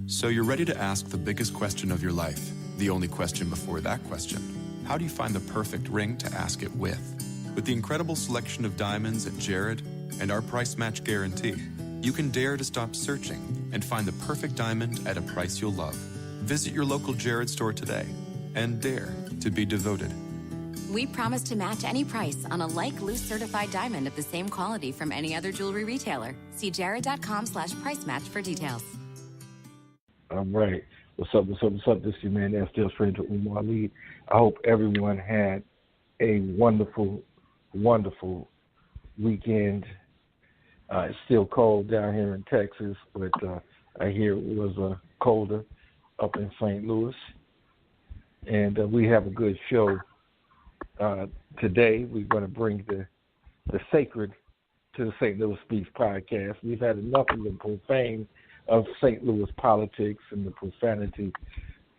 So you're ready to ask the biggest question of your life, the only question before that question. How do you find the perfect ring to ask it with? With the incredible selection of diamonds at Jared and our price match guarantee, you can dare to stop searching and find the perfect diamond at a price you'll love. Visit your local Jared store today and dare to be devoted. We promise to match any price on a like loose certified diamond of the same quality from any other jewelry retailer. See jared.com/price match for details. All right. What's up? This is your man, still friend to Umar Lee. I hope everyone had a wonderful, wonderful weekend. It's still cold down here in Texas, but I hear it was colder up in St. Louis. And we have a good show today. We're going to bring the sacred to the St. Louis Speaks podcast. We've had enough of the profane of St. Louis politics and the profanity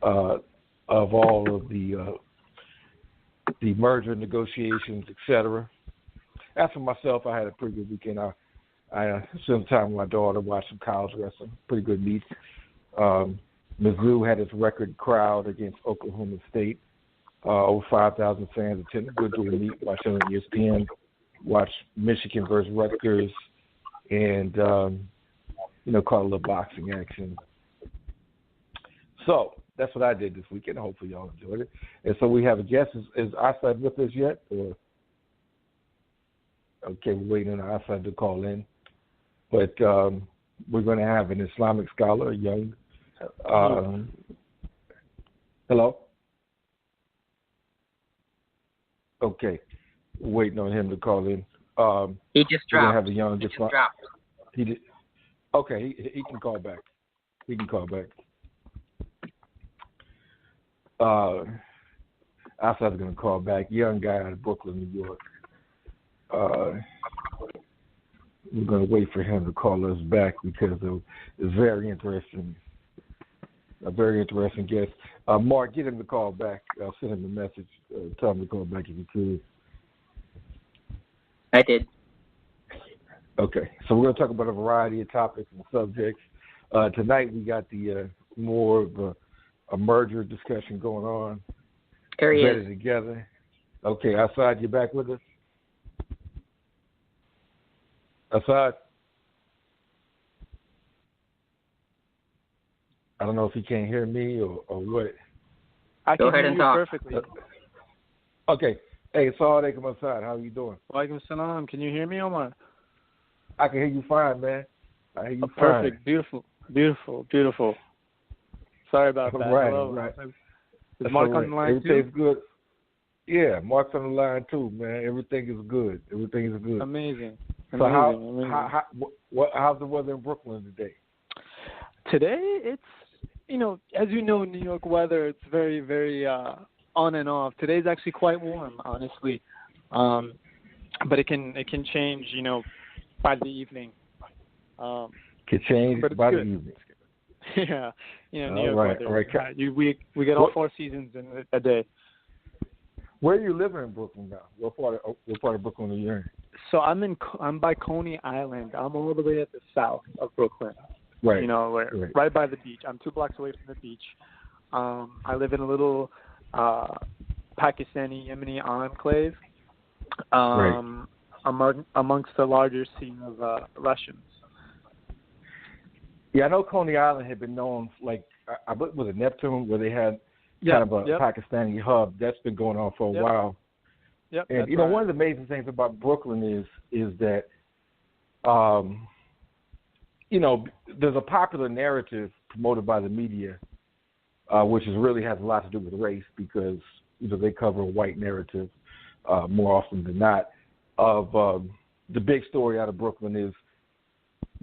of all of the merger negotiations, etc. As for myself, I had a pretty good weekend. I spent time with my daughter, watched some college wrestling, pretty good meets. Mizzou had its record crowd against Oklahoma State. Over 5,000 fans attended. Good to meet. Watched on ESPN. Watched Michigan versus Rutgers, and caught a little boxing action. So that's what I did this weekend. Hopefully y'all enjoyed it. And so we have a guest. Is Asad with us yet? Or okay, we're waiting on Asad to call in. But we're going to have an Islamic scholar, a young. Hello. Okay, we're waiting on him to call in. He just dropped. Have a young he just dropped. He did. Okay, he can call back. He can call back. Asad's going to call back. Young guy out of Brooklyn, New York. We're going to wait for him to call us back because it's very interesting. A very interesting guest. Mark, get him to call back. I'll send him a message. Tell him to call back if you could. I did. Okay, so we're going to talk about a variety of topics and subjects. Tonight we got the more of a merger discussion going on. There he Better is. together. Okay, Asad, you back with us? Asad? I don't know if he can't hear me or what. I Go can ahead hear and you talk. perfectly. Okay. Hey, Assalamu alaikum, Asad. How are you doing? Walaikum salam. Can you hear me, Omar? I can hear you fine, man. I hear you fine. Perfect. Beautiful. Sorry about that. Right, Hello. right. Is Mark on the line Everything's too? good. Yeah, Mark's on the line too, man. Everything is good. Amazing. So how's the weather in Brooklyn today? Today, it's, as you know, New York weather, it's very, very on and off. Today's actually quite warm, honestly. But it can change, by the evening. Can change by the evening. Yeah, New York right, weather. right. We get all 4 seasons in a day. Where are you living in Brooklyn now? What part of Brooklyn are you in? So I'm by Coney Island. I'm all the way at the south of Brooklyn. Right. Right by the beach. I'm 2 blocks away from the beach. I live in a little Pakistani Yemeni enclave. Amongst the larger sea of Russians. Yeah, I know Coney Island had been known, I believe was it Neptune, where they had kind of a Pakistani hub. That's been going on for a while. Yep. And one of the amazing things about Brooklyn is that, there's a popular narrative promoted by the media, which really has a lot to do with race because they cover a white narrative more often than not. Of the big story out of Brooklyn is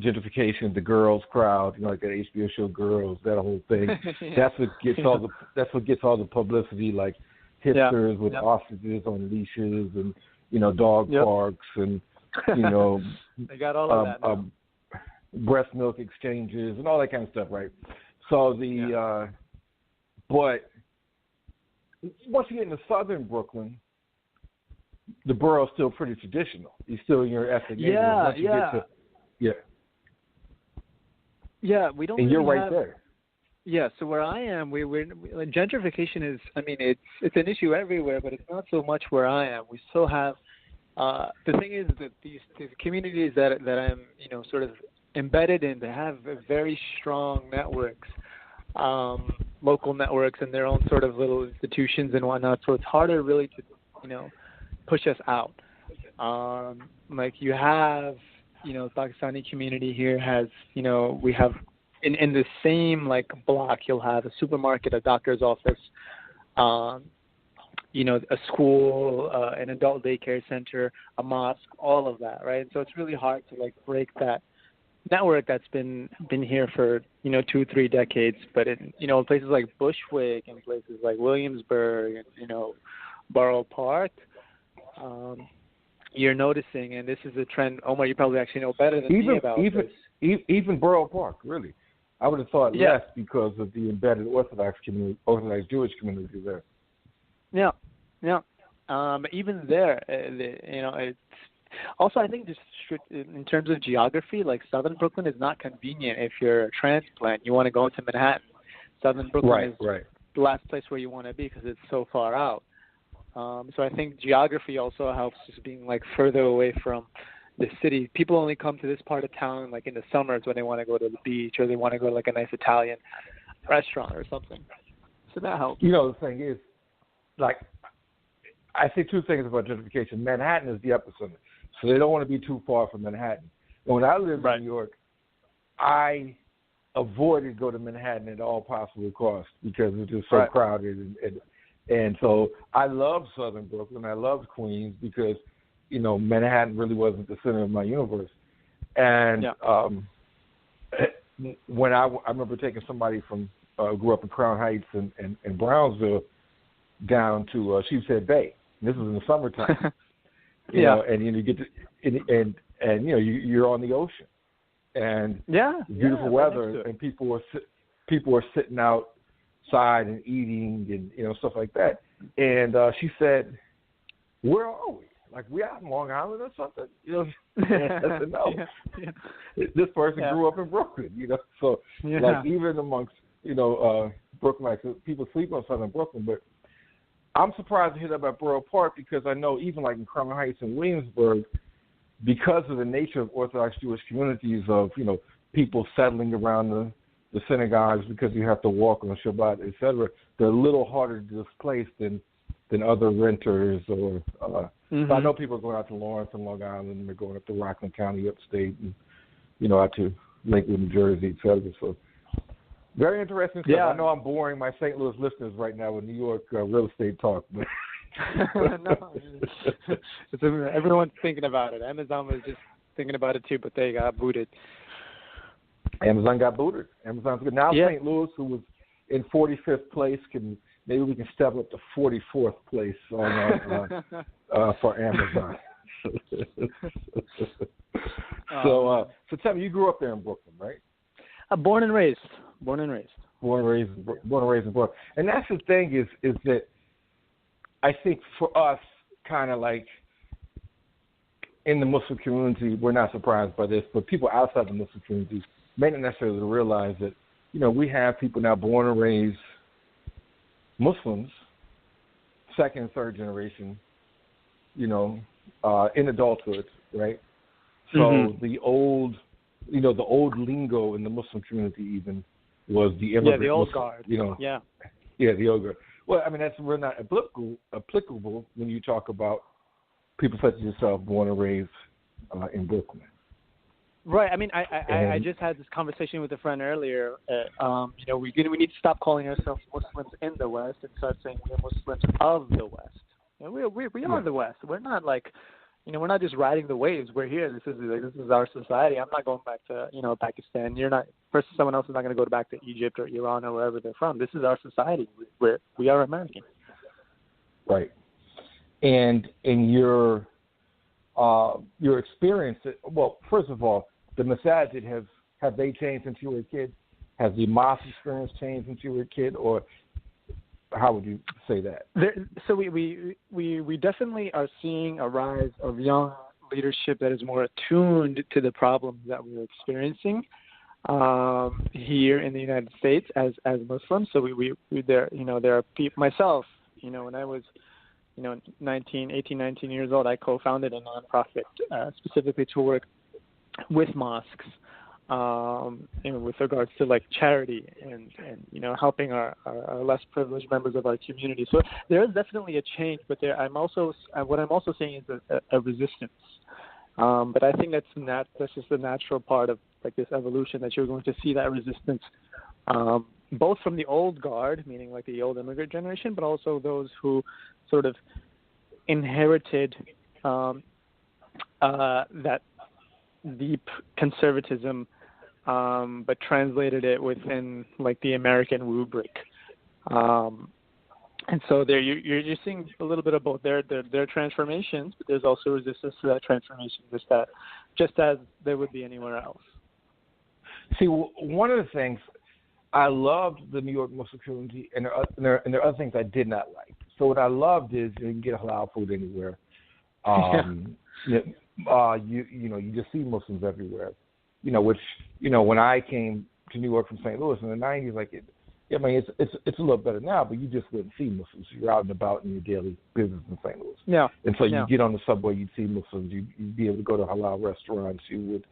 gentrification, the girls crowd, like that HBO show Girls, that whole thing. That's what gets all the publicity, like hipsters with ostriches on leashes and dog parks and they got all of that. Breast milk exchanges and all that kind of stuff, right? So but once you get into southern Brooklyn, the borough's still pretty traditional. You're still in your ethnic neighborhood. Yeah, we don't. Yeah, we don't. And really you're right have, there. Yeah, so where I am, gentrification is, I mean, it's an issue everywhere, but it's not so much where I am. We still have, the thing is that these communities that I'm, sort of embedded in, they have very strong networks, local networks and their own sort of little institutions and whatnot, so it's harder really to, push us out. Like you have, Pakistani community here has, we have, in the same like block, you'll have a supermarket, a doctor's office, a school, an adult daycare center, a mosque, all of that, right? So it's really hard to like break that network that's been here for 2-3 decades. But in places like Bushwick and places like Williamsburg and Borough Park, you're noticing, and this is a trend. Omar, you probably actually know better than me about this. Even Borough Park, really. I would have thought less because of the embedded Orthodox Jewish community there. Yeah. But even there, it's also, I think just in terms of geography, like Southern Brooklyn is not convenient if you're a transplant. You want to go into Manhattan. Southern Brooklyn is the last place where you want to be because it's so far out. So I think geography also helps, just being like further away from the city. People only come to this part of town like in the summers when they want to go to the beach or they want to go to like a nice Italian restaurant or something. So that helps. The thing is, like, I say two things about gentrification. Manhattan is the epicenter, so they don't want to be too far from Manhattan. And when I lived in New York, I avoided go to Manhattan at all possible costs because it was just so crowded. And so I loved Southern Brooklyn. I loved Queens because Manhattan really wasn't the center of my universe. And when I remember taking somebody from grew up in Crown Heights and Brownsville down to Sheepshead Bay. And this was in the summertime. And you get to you're on the ocean and beautiful weather, and people are sitting outside and eating and stuff like that. And she said, "Where are we? Like, we out in Long Island or something?" I said, "No. This person grew up in Brooklyn." So like even amongst Brooklyn, people sleep on Southern Brooklyn, but I'm surprised to hear that about Borough Park because I know even like in Crown Heights and Williamsburg, because of the nature of Orthodox Jewish communities of people settling around the synagogues because you have to walk on Shabbat, etc., they're a little harder to displace than other renters or. So I know people are going out to Lawrence and Long Island, and they're going up to Rockland County, upstate, and out to Lakewood, New Jersey, etc. So very interesting stuff. I know I'm boring my St. Louis listeners right now with New York real estate talk, but no, everyone's thinking about it. Amazon was just thinking about it too, but they got booted. Amazon got booted. Amazon's good. Now St. Louis, who was in 45th place, maybe we can step up to 44th place on for Amazon. So tell me, you grew up there in Brooklyn, right? Born and raised in Brooklyn. And that's the thing is that I think for us, kind of like in the Muslim community, we're not surprised by this, but people outside the Muslim community may not necessarily realize that, we have people now born and raised Muslims, second and third generation, in adulthood, right? So the old lingo in the Muslim community even was the immigrant the old Muslim, guard. The old guard. Well, I mean, that's really not applicable when you talk about people such as yourself, born and raised in Brooklyn. Right. I mean, I just had this conversation with a friend earlier. We need to stop calling ourselves Muslims in the West and start saying we're Muslims of the West. We are the West. We're not like, we're not just riding the waves. We're here. This is our society. I'm not going back to Pakistan. Someone else is not going to go back to Egypt or Iran or wherever they're from. This is our society. We are American. Right. And in your experience, well, first of all, the masajid have they changed since you were a kid? Has the mosque experience changed since you were a kid, or how would you say that? So we definitely are seeing a rise of young leadership that is more attuned to the problems that we're experiencing. here in the United States as Muslims. So we there there are people, myself, when I was 19 years old, I co-founded a nonprofit specifically to work with mosques with regards to like charity and helping our less privileged members of our community. So there is definitely a change, but what I'm also seeing is a resistance. But I think that's just the natural part of like this evolution, that you're going to see that resistance, both from the old guard, meaning like the old immigrant generation, but also those who sort of inherited that deep conservatism, but translated it within like the American rubric. And so there you're seeing a little bit of both. There are transformations, but there's also resistance to that transformation, just as there would be anywhere else. See, one of the things I loved the New York Muslim community, and there are other things I did not like. So what I loved is you can get halal food anywhere. You just see Muslims everywhere. Which when I came to New York from St. Louis in the '90s, it's a little better now, but you just wouldn't see Muslims. You're out and about in your daily business in St. Louis. Yeah. And so you get on the subway, you'd see Muslims. You'd be able to go to halal restaurants. You would.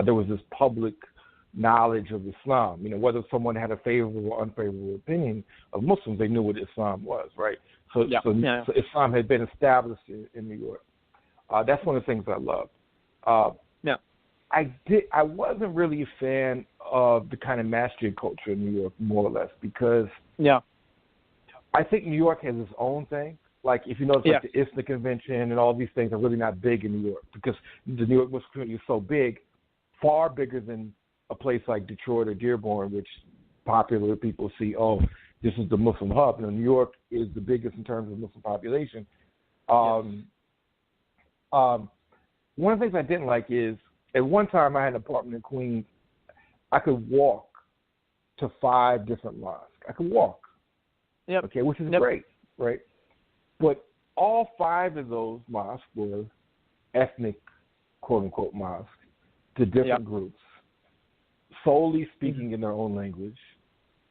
There was this public knowledge of Islam. Whether someone had a favorable or unfavorable opinion of Muslims, they knew what Islam was, right? So Islam had been established in New York. That's one of the things I loved. I wasn't really a fan of the kind of masjid culture in New York, more or less, because I think New York has its own thing. Like if you notice, like the Islamic convention and all these things are really not big in New York, because the New York Muslim community is so big, far bigger than a place like Detroit or Dearborn, which popular people see, oh, this is the Muslim hub. New York is the biggest in terms of Muslim population. One of the things I didn't like is, at one time I had an apartment in Queens. I could walk to 5 different mosques. I could walk. Okay, which is great, right? But all 5 of those mosques were ethnic, quote-unquote, mosques to different groups, solely speaking in their own language.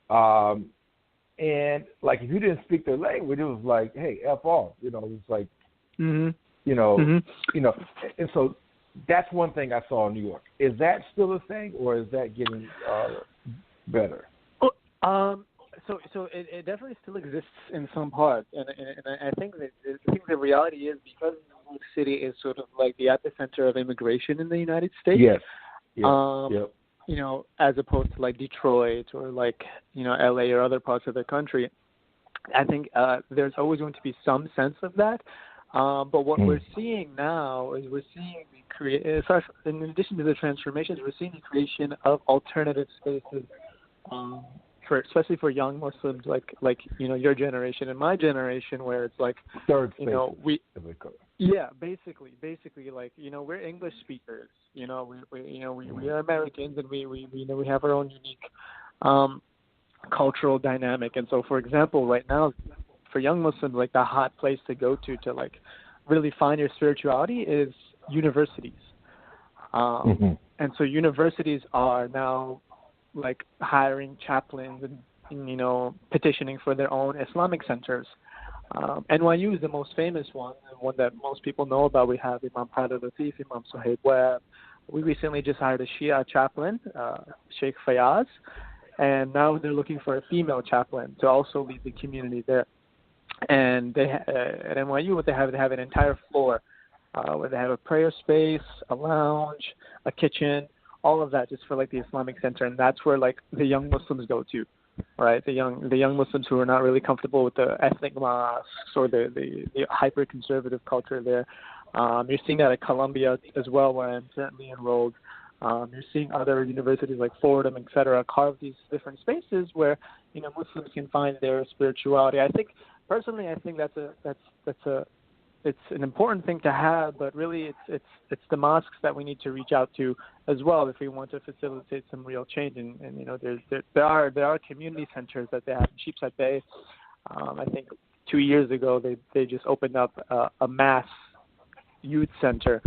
And, like, if you didn't speak their language, it was like, hey, F off. It was like, and so that's one thing I saw in New York. Is that still a thing, or is that getting better? So it definitely still exists in some parts, and I think the reality is, because New York City is sort of like the epicenter of immigration in the United States. Yes. As opposed to like Detroit or like LA or other parts of the country, I think there's always going to be some sense of that. But what we're seeing now is in addition to the transformations, we're seeing the creation of alternative spaces, especially for young Muslims like your generation and my generation, where it's like third space. Basically like we're English speakers. We are Americans, and we have our own unique cultural dynamic. And so, for example, right now, for young Muslims, like the hot place to go to like really find your spirituality is universities. And so universities are now like hiring chaplains and petitioning for their own Islamic centers. NYU is the most famous one, and one that most people know about. We have Imam Prada Latif, Imam Suhaib Webb. We recently just hired a Shia chaplain, Sheikh Fayaz, and now they're looking for a female chaplain to also lead the community there. And they at NYU, what they have an entire floor where they have a prayer space, a lounge, a kitchen, all of that just for like the Islamic center, and that's where like the young Muslims go to, right? The young Muslims who are not really comfortable with the ethnic mosques or the hyper conservative culture there. You're seeing that at Columbia as well, where I'm currently enrolled. You're seeing other universities like Fordham, et cetera, carve these different spaces where Muslims can find their spirituality. I think personally, it's an important thing to have, but really it's the mosques that we need to reach out to as well if we want to facilitate some real change. And there are community centers that they have in Sheepshead Bay. I think 2 years ago they just opened up a mass youth center.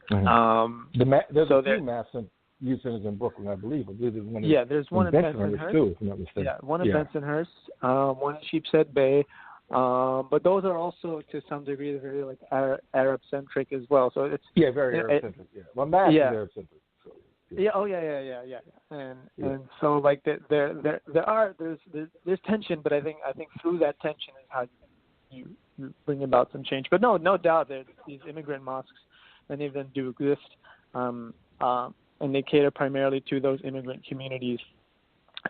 There's a few mass centers. youth centers in Brooklyn, I believe. I believe there's one. There's one in Bensonhurst too, if I'm not mistaken. Yeah, one in Bensonhurst, one in Sheepshead Bay. But those are also, to some degree, very like Arab-centric as well. So it's very Arab-centric. Well, Mass is Arab-centric. So, And so like there's tension, but I think through that tension is how you bring about some change. But no doubt that these immigrant mosques, many of them do exist, and they cater primarily to those immigrant communities.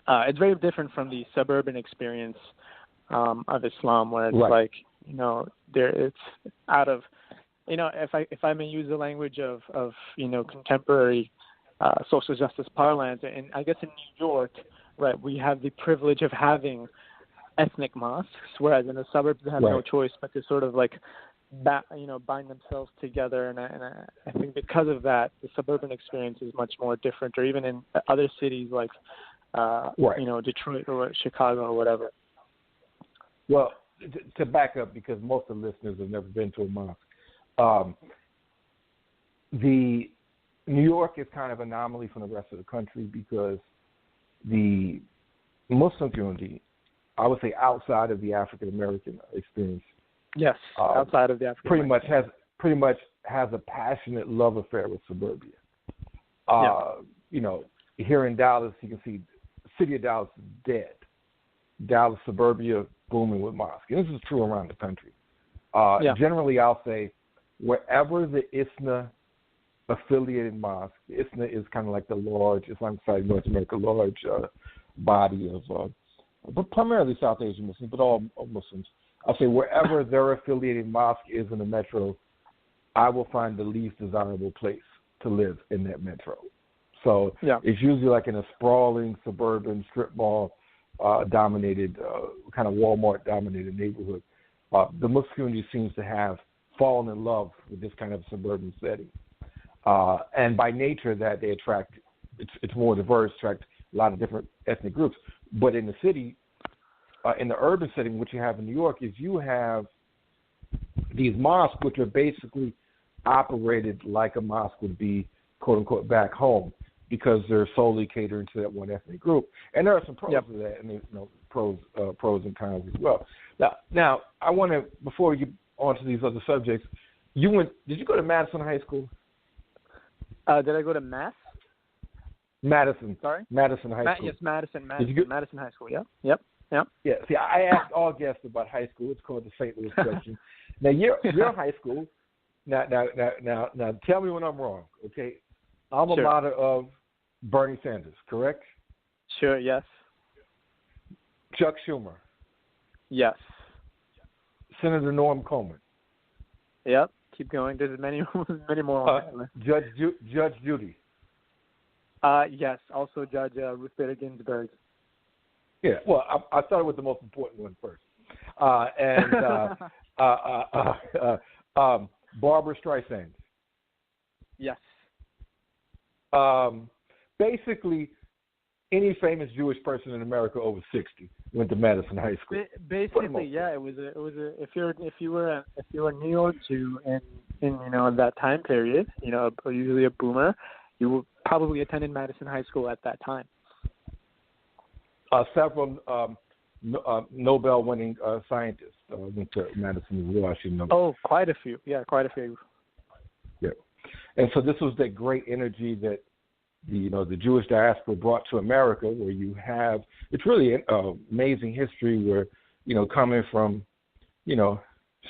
It's very different from the suburban experience of Islam, where it's like, it's out of, if I may use the language of contemporary social justice parlance, and I guess in New York, right, we have the privilege of having ethnic mosques, whereas in the suburbs they have no choice but to sort of like bind themselves together, and I think because of that, the suburban experience is much more different, or even in other cities like Detroit or Chicago or whatever. Well, to back up, because most of the listeners have never been to a mosque, the New York is kind of an anomaly from the rest of the country because the Muslim community, I would say outside of the African American experience, outside of the African pretty much has a passionate love affair with suburbia. Here in Dallas, you can see the city of Dallas is dead. Dallas suburbia booming with mosques. And this is true around the country. Generally, I'll say wherever the ISNA affiliated mosque, ISNA is kind of like the large Islamic Society of North America, large body of, but primarily South Asian Muslims, but all Muslims. I'll say wherever their affiliated mosque is in the metro, I will find the least desirable place to live in that metro. So it's usually like in a sprawling suburban strip mall dominated, kind of Walmart-dominated neighborhood. The Muslim community seems to have fallen in love with this kind of suburban setting. And by nature that they attract, it's more diverse, attract a lot of different ethnic groups. But in the city, in the urban setting, what you have in New York is you have these mosques which are basically operated like a mosque would be, quote unquote, back home, because they're solely catering to that one ethnic group. And there are some pros to that, and pros and cons as well. Now I want to, before we get on to these other subjects, did you go to Madison High School? Did I go to Mass? Madison. Sorry? Madison High School. Yes, Madison High School, Yep. Yeah, see, I asked all guests about high school. It's called the St. Louis question. Now, your high school, now, tell me when I'm wrong, okay? Alma mater of Bernie Sanders, correct? Sure, yes. Chuck Schumer. Yes. Senator Norm Coleman. Yep, keep going. There's many more. Judge Judy. Yes, also Judge Ruth Bader Ginsburg. Yeah, well, I started with the most important one first. Barbara Streisand. Yes. Basically, any famous Jewish person in America over 60 went to Madison High School. Basically, yeah, it was a if you were a New York Jew in that time period, usually a boomer, you would probably attended Madison High School at that time. Several Nobel-winning scientists went to Madison as well. I should know. Oh, quite a few. Yeah, quite a few. Yeah, and so this was that great energy that the Jewish diaspora brought to America, where you have, it's really an amazing history where, coming from,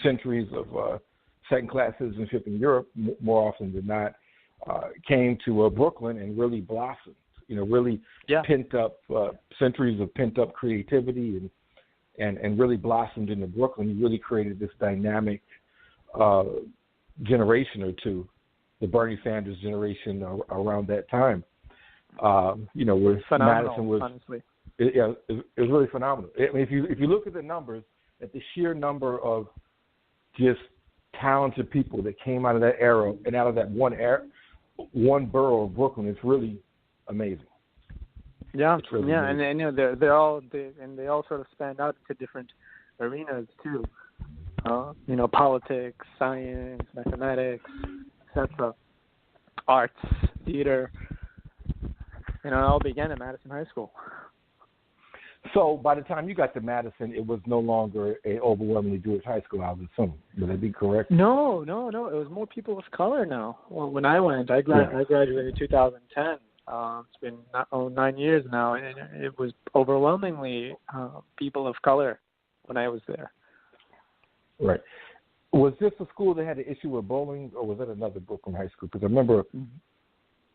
centuries of second-class citizenship in Europe, more often than not, came to Brooklyn and really blossomed. Pent up centuries of pent up creativity and really blossomed into Brooklyn. You really created this dynamic generation or two, the Bernie Sanders generation around that time. Where Madison was, honestly. It was really phenomenal. I mean, if you look at the numbers, at the sheer number of just talented people that came out of that era and out of that one borough of Brooklyn, it's really amazing. Yeah, really amazing. And they all sort of stand out to different arenas too. Politics, science, mathematics, etc. Arts, theater. it all began at Madison High School. So by the time you got to Madison, it was no longer a overwhelmingly Jewish high school, I would assume. Would that be correct? No. It was more people of color now. Well, when I went, I graduated in 2010. It's been 9 years now, and it was overwhelmingly people of color when I was there. Right. Was this a school that had an issue with bullying, or was that another Brooklyn high school? Because I remember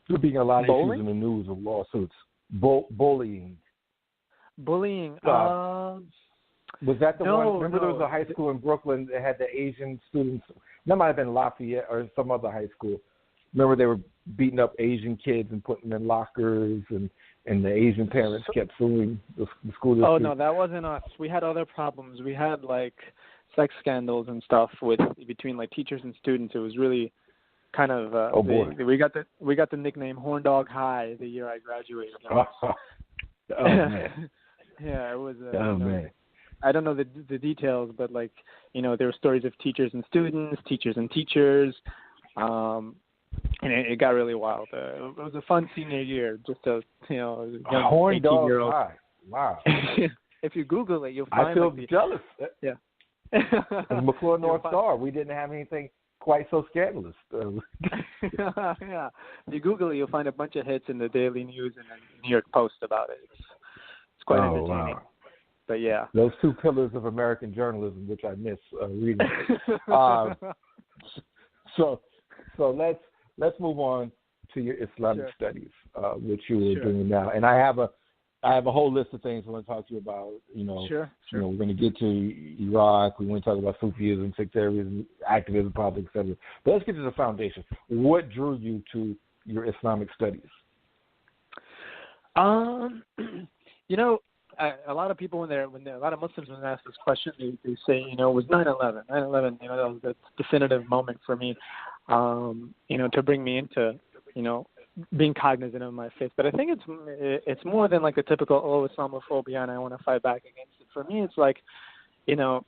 there being a lot of issues in the news of lawsuits. Bullying. Bullying. Was that the one? Remember there was a high school in Brooklyn that had the Asian students. That might have been Lafayette or some other high school. Remember they were beating up Asian kids and putting them in lockers, and the Asian parents kept suing the school district. Oh, no, that wasn't us. We had other problems. We had, like, sex scandals and stuff between, like, teachers and students. It was really kind of we got the nickname Horn Dog High the year I graduated. Oh, man. Yeah, it was. Man. I don't know the details, but there were stories of teachers and students, teachers and teachers, and it got really wild. It was a fun senior year, just a young Horn Dog 18-year-old. High. Wow. If you Google it, you'll find. I feel jealous. Yeah. McClure North Star. We didn't have anything quite so scandalous. Yeah. If you Google it, you'll find a bunch of hits in the Daily News and the New York Post about it. It's quite entertaining. Wow. But yeah. Those two pillars of American journalism, which I miss reading. So let's move on to your Islamic studies, which you were doing now. And I have a whole list of things I want to talk to you about. Sure. We're going to get to Iraq. We want to talk about Sufism, sectarianism, activism, politics, etc. But let's get to the foundation. What drew you to your Islamic studies? A lot of people when a lot of Muslims when they ask this question, they say, it was 9/11. 9/11, that was the definitive moment for me, to bring me into, being cognizant of my faith. But I think it's more than like a typical Islamophobia and I want to fight back against it. For me, it's like, the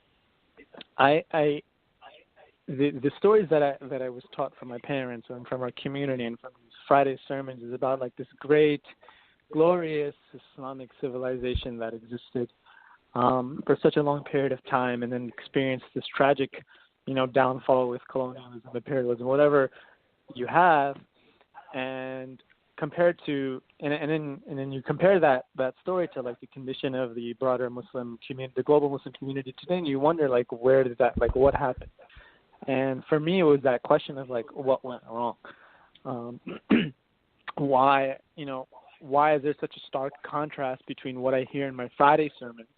stories that I was taught from my parents and from our community and from these Friday sermons is about like this great, glorious Islamic civilization that existed for such a long period of time, and then experienced this tragic, downfall with colonialism, imperialism, whatever you have. And compared to, and then you compare that story to like the condition of the broader Muslim community, the global Muslim community today, and you wonder like where did that, like what happened? And for me, it was that question of like what went wrong, why is there such a stark contrast between what I hear in my Friday sermons,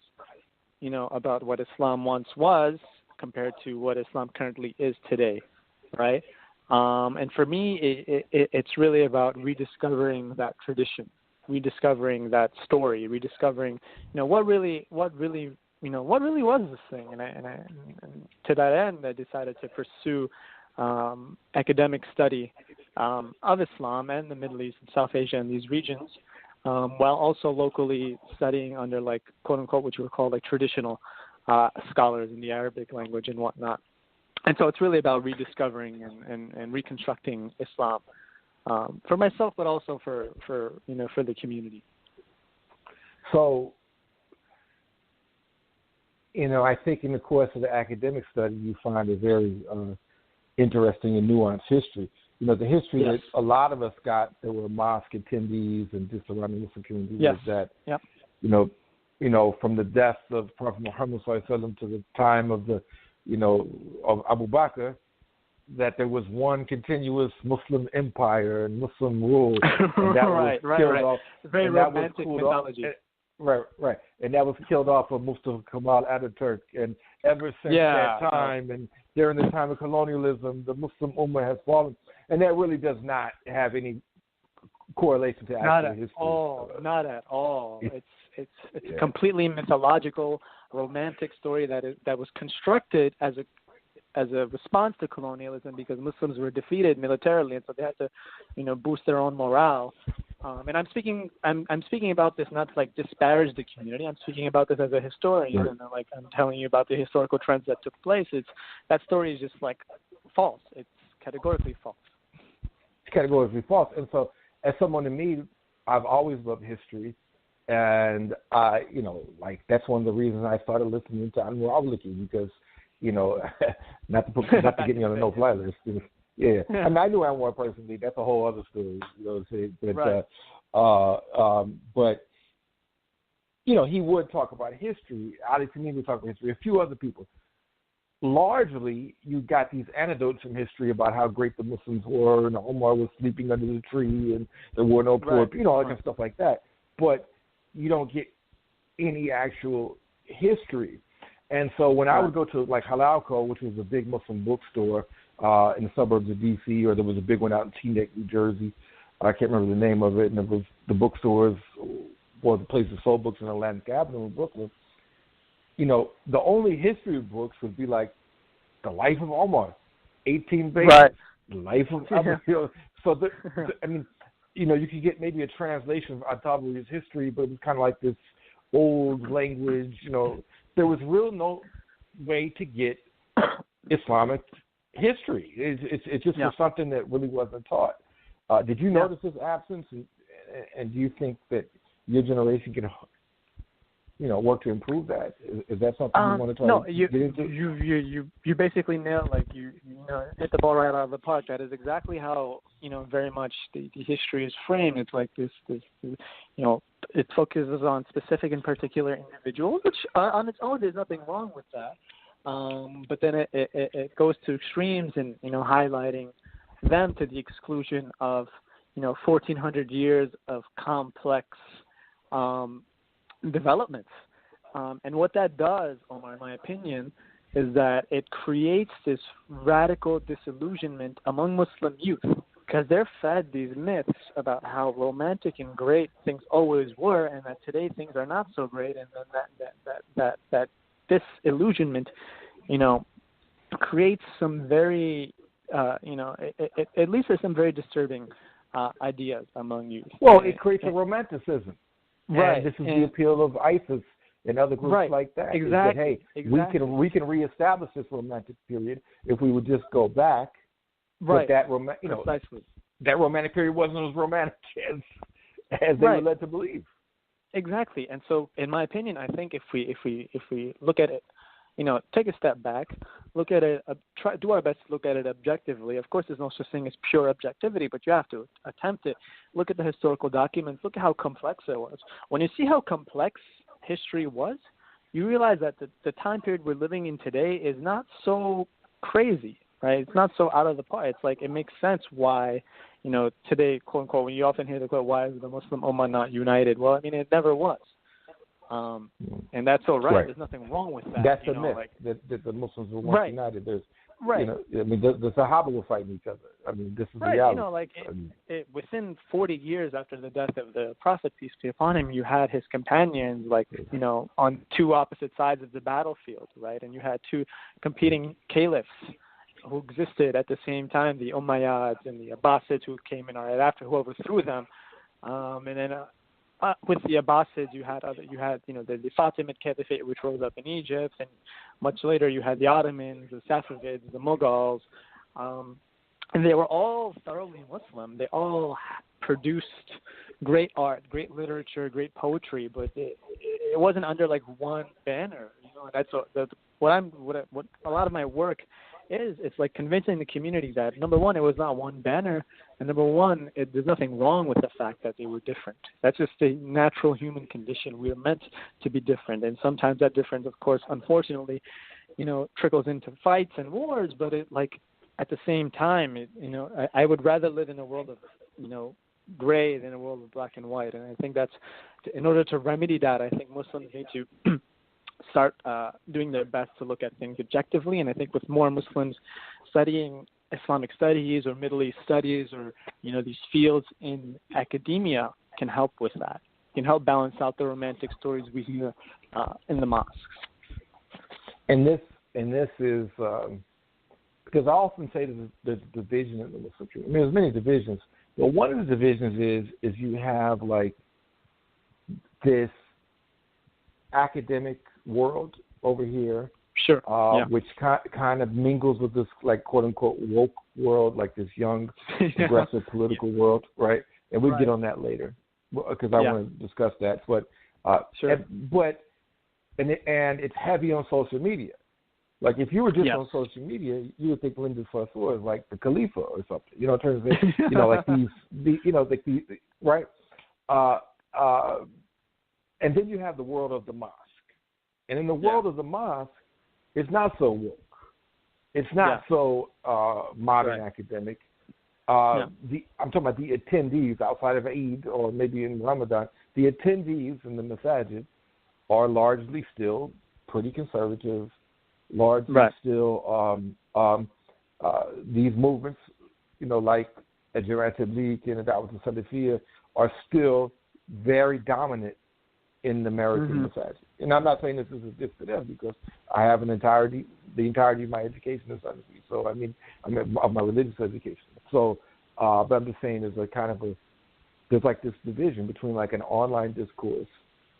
about what Islam once was compared to what Islam currently is today, right? And for me, it's really about rediscovering that tradition, rediscovering that story, rediscovering, what really was this thing. And to that end, I decided to pursue academic study of Islam and the Middle East and South Asia and these regions, while also locally studying under like quote unquote what you would call like traditional scholars in the Arabic language and whatnot. And so it's really about rediscovering and reconstructing Islam for myself, but also for the community. So, I think in the course of the academic study, you find a very interesting and nuanced history. The history that a lot of us got that were mosque attendees and just around the Muslim community was that, from the death of Prophet Muhammad sallallahu alaihi wasallam to the time of the of Abu Bakr, that there was one continuous Muslim empire and Muslim rule, and that was killed off. Very romantic mythology. Right. And that was killed off of Mustafa Kemal Ataturk. And ever since that time, and during the time of colonialism, the Muslim Ummah has fallen. And that really does not have any correlation to actual history. Not at all. It's a completely mythological, romantic story that was constructed as a response to colonialism because Muslims were defeated militarily, and so they had to, boost their own morale. And I'm speaking about this not to like disparage the community. I'm speaking about this as a historian, and I'm telling you about the historical trends that took place. That story is just like false. It's categorically false. It's categorically false. And so, as someone to me I've always loved history, and like that's one of the reasons I started listening to Anwar al-Awlaki, because not to get me on the no-fly list. Yeah, I mean, I knew Anwar personally. That's a whole other story. What I'm saying? But, right. But he would talk about history. Ali Tamimi would talk about history. A few other people. Largely, you got these anecdotes from history about how great the Muslims were, and Omar was sleeping under the tree, and there were no poor, all that kind of stuff like that. But you don't get any actual history. And so when I would go to like Halalco, which was a big Muslim bookstore in the suburbs of D.C., or there was a big one out in Teaneck, New Jersey. I can't remember the name of it, and it was the bookstores or the place that sold books in Atlantic Avenue in Brooklyn. The only history books would be like The Life of Omar, 18 pages, The Life of so I mean, you could get maybe a translation of At-Tabari's history, but it was kind of like this old language. There was no way to get Islamic history. It just was something that really wasn't taught. Did you notice this absence, and do you think that your generation can work to improve that? Is that something you want to try to get into? You basically nailed, you hit the ball right out of the park. That is exactly how very much the history is framed. It's like this it focuses on specific and particular individuals, which on its own there's nothing wrong with that. But then it goes to extremes and highlighting them to the exclusion of 1,400 years of complex developments. And what that does, Omar, in my opinion, is that it creates this radical disillusionment among Muslim youth, because they're fed these myths about how romantic and great things always were, and that today things are not so great, and then that disillusionment, creates some very, it leads to some very disturbing ideas among youth. Well, it creates a romanticism. Right. And this is the appeal of ISIS and other groups like that. Exactly. That, we can reestablish this romantic period if we would just go back. Right. But that precisely. That romantic period wasn't as romantic as they were led to believe. Exactly. And so, in my opinion, I think if we look at it, take a step back, look at it, do our best to look at it objectively. Of course, there's no such thing as pure objectivity, but you have to attempt it. Look at the historical documents. Look at how complex it was. When you see how complex history was, you realize that the time period we're living in today is not so crazy, right? It's not so out of the park. It's like it makes sense why, today, quote unquote, when you often hear the quote, "Why is the Muslim Ummah not united?" Well, I mean, it never was. And that's all right. There's nothing wrong with that. That's a myth that the Muslims were once united. There's, I mean, the Sahaba were fighting each other. I mean, this is reality. Within 40 years after the death of the Prophet, peace be upon him, you had his companions, on two opposite sides of the battlefield, right? And you had two competing caliphs who existed at the same time, the Umayyads and the Abbasids, who came in right after, who overthrew them, and then. With the Abbasids, you had the Fatimid Caliphate, which rose up in Egypt, and much later you had the Ottomans, the Safavids, the Mughals, and they were all thoroughly Muslim. They all produced great art, great literature, great poetry, but it wasn't under one banner. That's what a lot of my work is. It's like convincing the community that, number one, it was not one banner, and number one, there's nothing wrong with the fact that they were different. That's just a natural human condition. We are meant to be different, and sometimes that difference, of course, unfortunately, trickles into fights and wars, but at the same time, I would rather live in a world of, gray than a world of black and white, and I think that's, in order to remedy that, I think Muslims need to start doing their best to look at things objectively. And I think with more Muslims studying Islamic studies or Middle East studies or, these fields in academia can help with that, can help balance out the romantic stories we hear in the mosques. And this is, because I often say there's a division in the Muslim community. I mean, there's many divisions, but one of the divisions is you have this academic world over here, which kind of mingles with this quote unquote woke world, this young progressive political world, right? And we'll get on that later. because I want to discuss that. But and it's heavy on social media. Like if you were just on social media, you would think Linda Sarsour is like the Khalifa or something. You know, in terms of like these, right? And then you have the world of the mosque, and in the world of the mosque, it's not so woke. It's not so modern academic. I'm talking about the attendees outside of Eid or maybe in Ramadan. The attendees in the masajid are largely still pretty conservative, largely still these movements, like Jamaat Tabligh and Da'wat al-Salafiyya are still very dominant in the American masajid. And I'm not saying this is a diss to them because I have the entirety of my education is Salafi. So of my religious education. So, but I'm just saying there's like this division between like an online discourse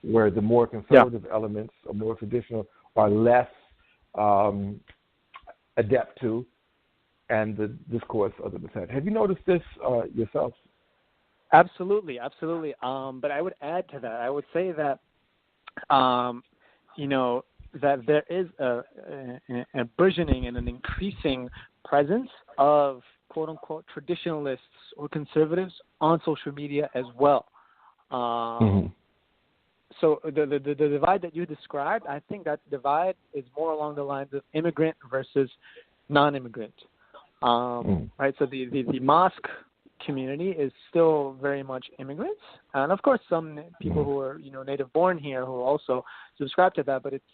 where the more conservative elements or more traditional are less adept to, and the discourse of the masajid. Have you noticed this yourself? Absolutely. But I would add to that. I would say that, that there is a burgeoning and an increasing presence of quote unquote traditionalists or conservatives on social media as well. So the divide that you described, I think that divide is more along the lines of immigrant versus non-immigrant. Right. So the mosque community is still very much immigrants, and of course some people who are native born here who also subscribe to that. But it's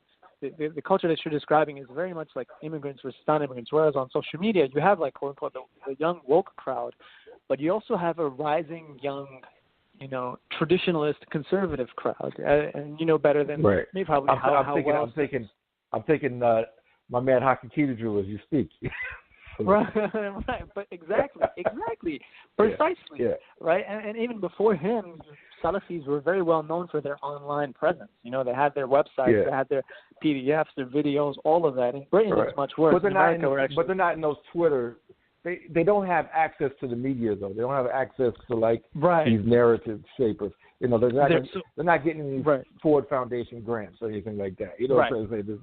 the culture that you're describing is very much like immigrants versus non-immigrants. Whereas on social media you have like quote unquote the young woke crowd, but you also have a rising young traditionalist conservative crowd, and better than me probably. I'm thinking my man Hakiki Drew as you speak. Right, but exactly, precisely, right? And even before him, Salafis were very well known for their online presence. They had their websites, they had their PDFs, their videos, all of that. In Britain, it's much worse. But they're not in those Twitter. They don't have access to the media though. They don't have access to these narrative shapers. They're not getting any Ford Foundation grants or anything like that. What I'm trying to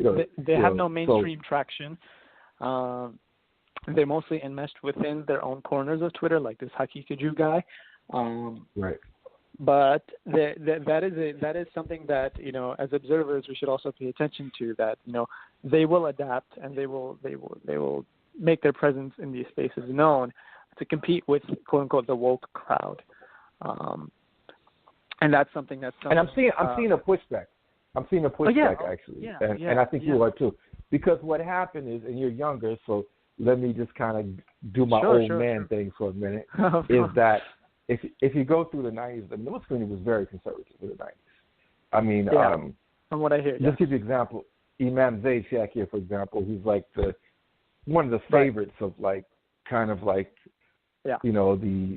say? They have no mainstream traction. They're mostly enmeshed within their own corners of Twitter, like this Hakiki Jew guy. But that is something that as observers we should also pay attention to. That they will adapt and they will make their presence in these spaces known to compete with quote unquote the woke crowd. And that's something that's. And I'm seeing a pushback. Actually, and I think you are too. Because what happened is, and you're younger, so let me just kind of do my old man thing for a minute, is that if you go through the 90s, the Muslim community was very conservative in the 90s. I mean, from what I hear. Just give you an example, Imam Zayd Shakir, for example, who's like one of the favorites of the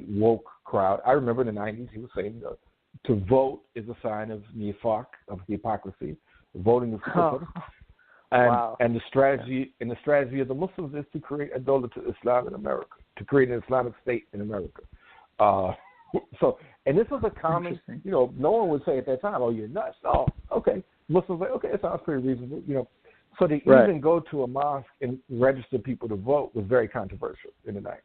woke crowd. I remember in the 90s he was saying to vote is a sign of nifaq, of hypocrisy. Voting is and the strategy of the Muslims is to create a dawla to Islam in America, to create an Islamic state in America. And this was a common, no one would say at that time, "Oh, you're nuts." Oh, okay. Muslims like, okay, it sounds pretty reasonable, So to even go to a mosque and register people to vote was very controversial in the 90s.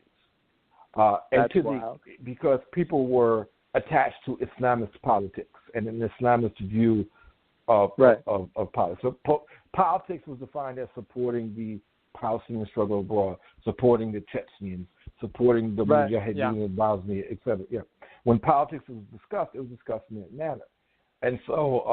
Because people were attached to Islamist politics and an Islamist view of politics. So politics was defined as supporting the Palestinian struggle abroad, supporting the Chechens, supporting the Mujahideen in Bosnia, etc. When politics was discussed, it was discussed in that manner. And so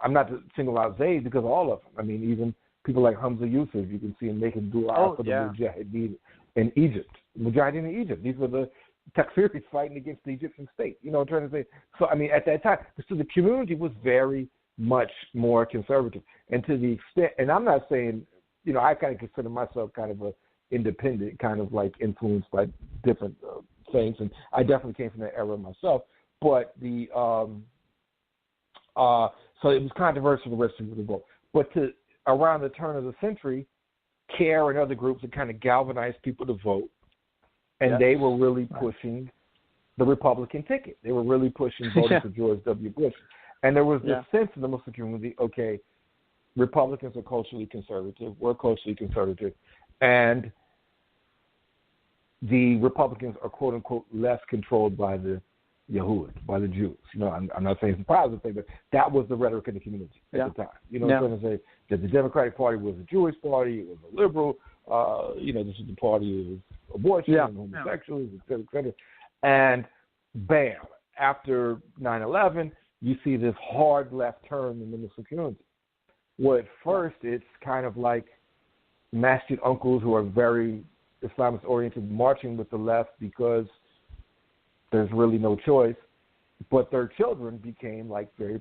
I'm not to single out Zayd because of all of them. I mean, even people like Hamza Yusuf, you can see him making dua for the Mujahideen in Egypt. Mujahideen in Egypt. These were the Takfiris fighting against the Egyptian state. I'm trying to say. So, I mean, at that time, so the community was very much more conservative. And to the extent, and I'm not saying, I kind of consider myself kind of a independent, kind of like influenced by different things. And I definitely came from that era myself. But so it was controversial to register for the vote. But around the turn of the century, CARE and other groups had kind of galvanized people to vote. And they were really pushing the Republican ticket. They were really pushing voting for George W. Bush. And there was this sense in the Muslim community, okay, Republicans are culturally conservative, we're culturally conservative, and the Republicans are, quote unquote, less controlled by the Yahud, by the Jews. I'm not saying it's a positive thing, but that was the rhetoric in the community at the time. What I'm trying to say? That the Democratic Party was a Jewish party, it was a liberal, this is the party of abortion and homosexuals, et cetera, et cetera. And bam, after 9/11, you see this hard left turn in the Muslim community. Well, at first, it's kind of like masjid uncles who are very Islamist-oriented marching with the left because there's really no choice. But their children became very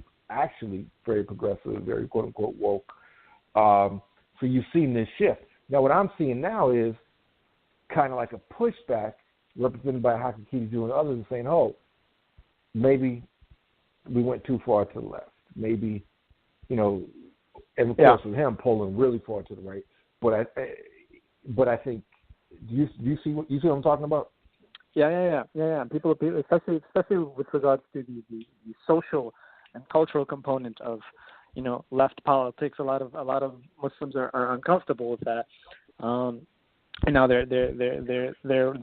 progressive, very quote-unquote woke. So you've seen this shift. Now, what I'm seeing now is kind of like a pushback represented by Haki Kiju and others saying, oh, maybe we went too far to the left. Maybe, and of course with him pulling really far to the right. But I think, do you see what I'm talking about? Yeah. People, especially with regards to the social and cultural component of, left politics. A lot of Muslims are uncomfortable with that, and now they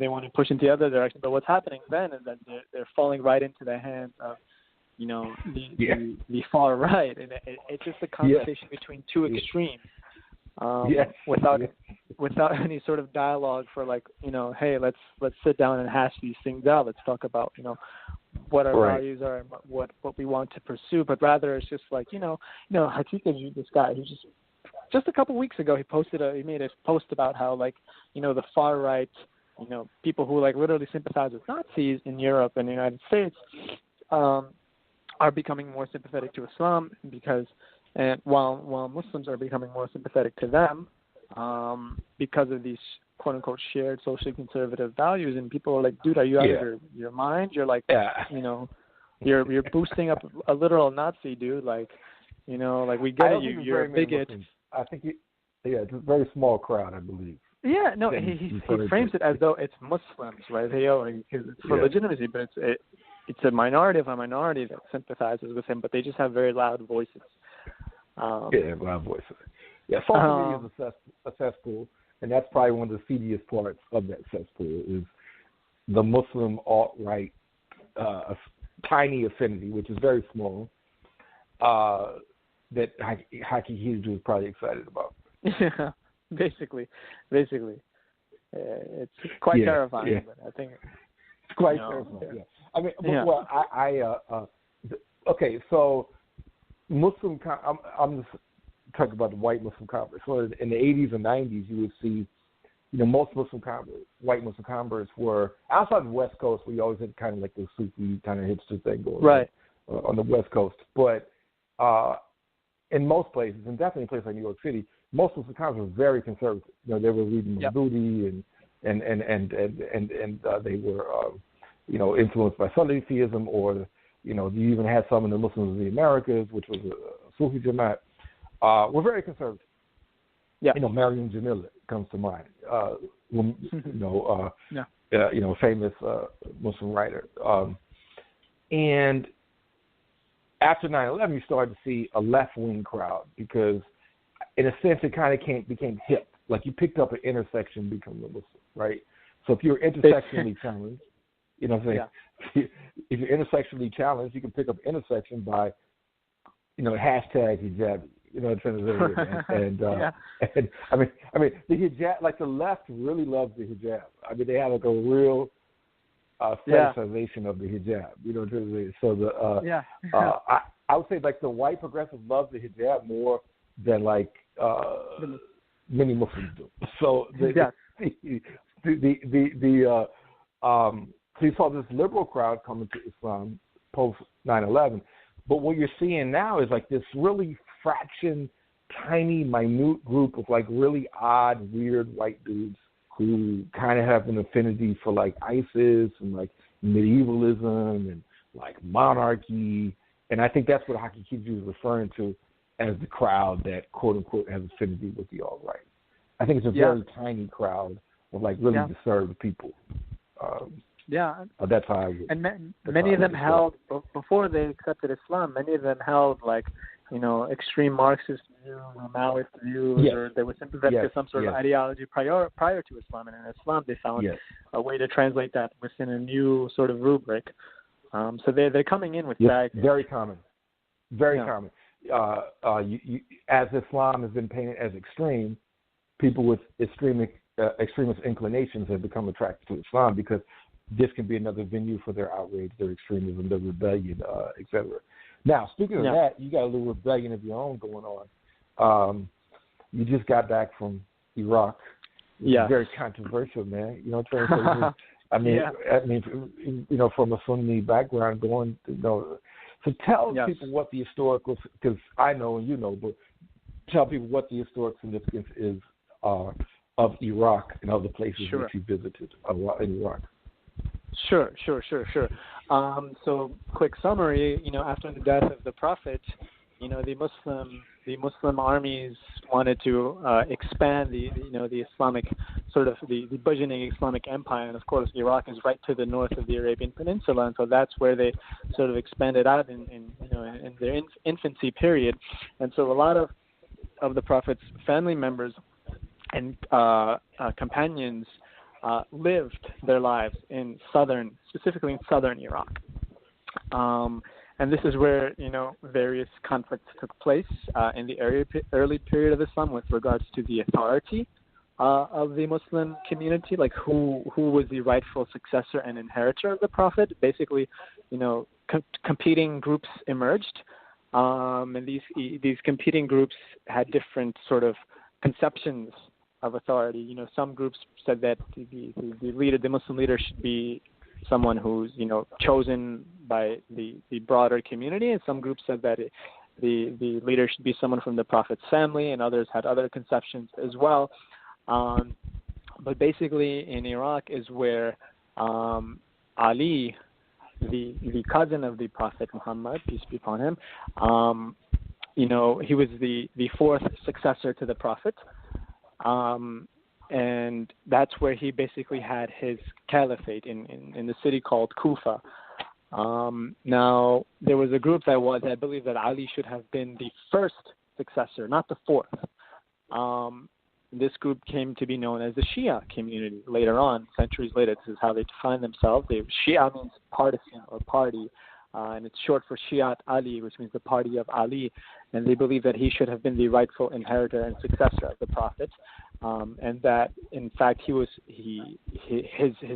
want to push into the other direction. But what's happening then is that they're falling right into the hands of, the far right, and it's just a conversation between two extremes. Without any sort of dialogue for hey, let's sit down and hash these things out. Let's talk about what our values are and what we want to pursue. But rather, it's just Hakika, this guy, he just a couple weeks ago he made a post about how the far right, people who literally sympathize with Nazis in Europe and the United States are becoming more sympathetic to Islam and while Muslims are becoming more sympathetic to them because of these quote-unquote shared socially conservative values, and people are like, dude, are you out of your mind? You're you're boosting up a literal Nazi, dude. We get it. You're a bigot. I think it's a very small crowd, I believe. Yeah, no, he frames it as though it's Muslims, right? It's for legitimacy, but it's a minority of a minority that sympathizes with him, but they just have very loud voices. Loud voices. Yeah, social media is a cesspool, and that's probably one of the seediest parts of that cesspool is the Muslim alt-right tiny affinity, which is very small, that Haki Kiju is probably excited about. Yeah, basically. It's quite terrifying, but I think it's quite terrifying. Yeah. I mean, okay, so Muslim, I'm just talking about the white Muslim converts. So in the 80s and 90s, you would see, most white Muslim converts were outside the West Coast, where you always had kind of like the Sufi kind of hipster thing going on the West Coast. But in most places, and definitely in places like New York City, most Muslim converts were very conservative. They were reading Maududi and they were, influenced by Sunday theism, or you even had some in the Muslims of the Americas, which was a Sufi Jamaat. We're very conservative. Yeah. Mariam Jamila comes to mind. Famous Muslim writer. And after 9/11, you started to see a left-wing crowd because, in a sense, it kind of became hip. Like you picked up an intersection, become a Muslim, right? So if you're intersectionally challenged, you know what I'm saying? Yeah. If you're intersectionally challenged, you can pick up intersection by, hashtag hijab. You know what I'm trying to say? And I mean, the hijab, like the left really loves the hijab. I mean, they have like a real fetishization of the hijab. You know what I'm trying to say? So I would say like the white progressives love the hijab more than like many Muslims do. So so you saw this liberal crowd coming to Islam post 9/11, but what you're seeing now is like this really fraction, tiny, minute group of like really odd, weird white dudes who kind of have an affinity for like ISIS and like medievalism and like monarchy, and I think that's what Haki Kiju is referring to as the crowd that quote unquote has affinity with the alt-right. I think it's a very tiny crowd of like really disturbed people. Yeah. That's how I would. And many of them held, before they accepted Islam, many of them held, like, extreme Marxist views or Maoist views, or they were sympathetic to some sort of ideology prior to Islam. And in Islam, they found a way to translate that within a new sort of rubric. So they're coming in with baggage. Very common. Very common. As Islam has been painted as extreme, people with extremist inclinations have become attracted to Islam because this can be another venue for their outrage, their extremism, their rebellion, etc. Now, speaking of that, you got a little rebellion of your own going on. You just got back from Iraq. Yeah. Very controversial, man. You know what I'm trying to say? From a Sunni background, so tell people what the historical, because I know and you know, but tell people what the historic significance is of Iraq and other places that you visited in Iraq. Sure. So, quick summary. After the death of the Prophet, the Muslim armies wanted to expand the Islamic sort of the burgeoning Islamic empire, and of course Iraq is right to the north of the Arabian Peninsula, and so that's where they sort of expanded out in their infancy period, and so a lot of the Prophet's family members and companions lived their lives specifically in southern Iraq. And this is where, various conflicts took place in the early period of Islam with regards to the authority of the Muslim community, like who was the rightful successor and inheritor of the Prophet. Basically, competing groups emerged, and these competing groups had different sort of conceptions of authority. Some groups said that the Muslim leader should be someone who's chosen by the broader community, and some groups said that the leader should be someone from the Prophet's family, and others had other conceptions as well. But basically, in Iraq is where Ali, the cousin of the Prophet Muhammad, peace be upon him, he was the fourth successor to the Prophet. And that's where he basically had his caliphate in the city called Kufa. Now, there was a group that believed that Ali should have been the first successor, not the fourth. This group came to be known as the Shia community later on, centuries later. This is how they define themselves. Shia means partisan or party, and it's short for Shiat Ali, which means the party of Ali. And they believe that he should have been the rightful inheritor and successor of the Prophet, and that in fact his